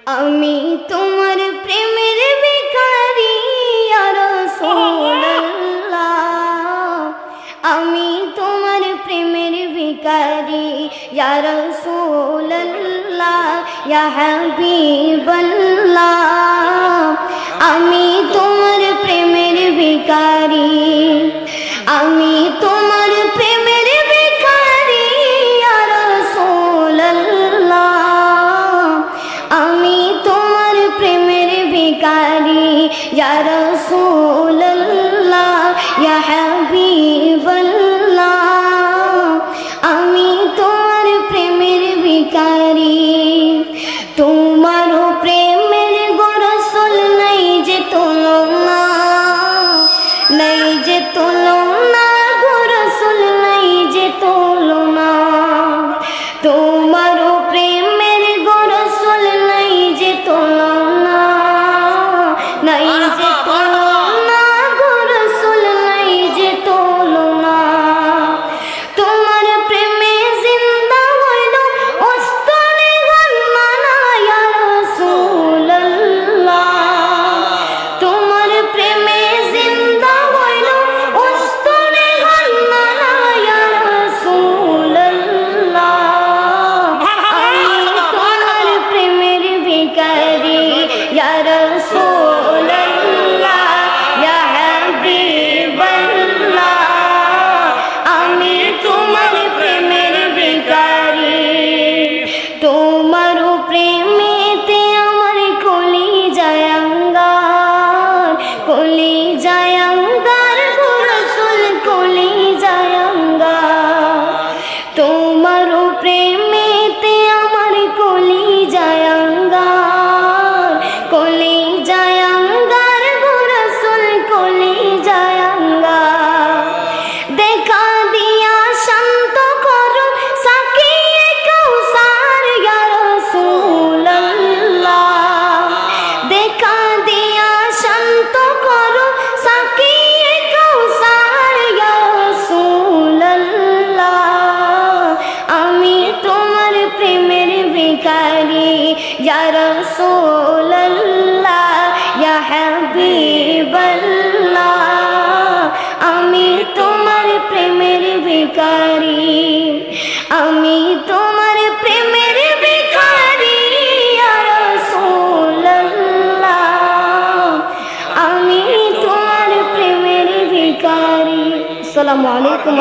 আমি তোমার প্রেমের ভিখারি ইয়া রাসূলুল্লাহ, আমি তোমার প্রেমের ভিখারি ইয়া রাসূলুল্লাহ, ইয়া হাবিবাল্লাহ, আমি তোমার প্রেমের ভিখারি, আমি তোমার প্রেমের ভিখারি ইয়া রাসূলুল্লাহ, আমি তোমার প্রেমের ভিখারি ইয়া রাসূলুল্লাহ, ইয়া হাবিবাল্লাহ, আমি তোমার প্রেমের ভিখারি। তোমার প্রেমের গো রাসূল নাই যে তুলনা, নাই যে তুলনা গো রাসূল নাই যে তুলনা, তোমার প্রেমের গো রাসূল নাই যে তুলনা, নাই যে তুলনা গো রাসূল নাই যে তুলনা। তোমার প্রেমে জিন্দা হইল ওস্তনে গানমানা ইয়া রাসূলুল্লাহ, তোমার প্রেমে জিন্দা হইল ওস্তনে গানমানা ইয়া রাসূলুল্লাহ, আমি তোমার প্রেমের ভিখারি ইয়া রাসূলুল্লাহ, ইয়া হাবিবাল্লাহ, আমি তোমার প্রেমের ভিখারি। তোমার প্রেমেতে আমার কলি যায় অঙ্গার, কলি যায় অঙ্গার গো রাসূল, কলি যায় অঙ্গার, তোমার প্রেমেতে আমার কলি যায় অঙ্গার, কলি যায় অঙ্গার গো রাসূল, কলি যায় অঙ্গার। দেখা দিয়া শান্ত করো সাকিয়ে কাউসার ইয়া রাসূলুল্লাহ, দেখা দিয়া শান্ত করো সাকিয়ে কাউসার ইয়া রাসূলুল্লাহ, আমি তোমার প্রেমের ভিখারি ইয়া রাসূলুল্লাহ, ইয়া হাবিবাল্লাহ, আমি তোমার প্রেমের ভিখারি, আমি তোমার প্রেমের ভিখারি ইয়া রাসূলুল্লাহ, আমি তোমার প্রেমের ভিখারি। আসসালামু আলাইকুম।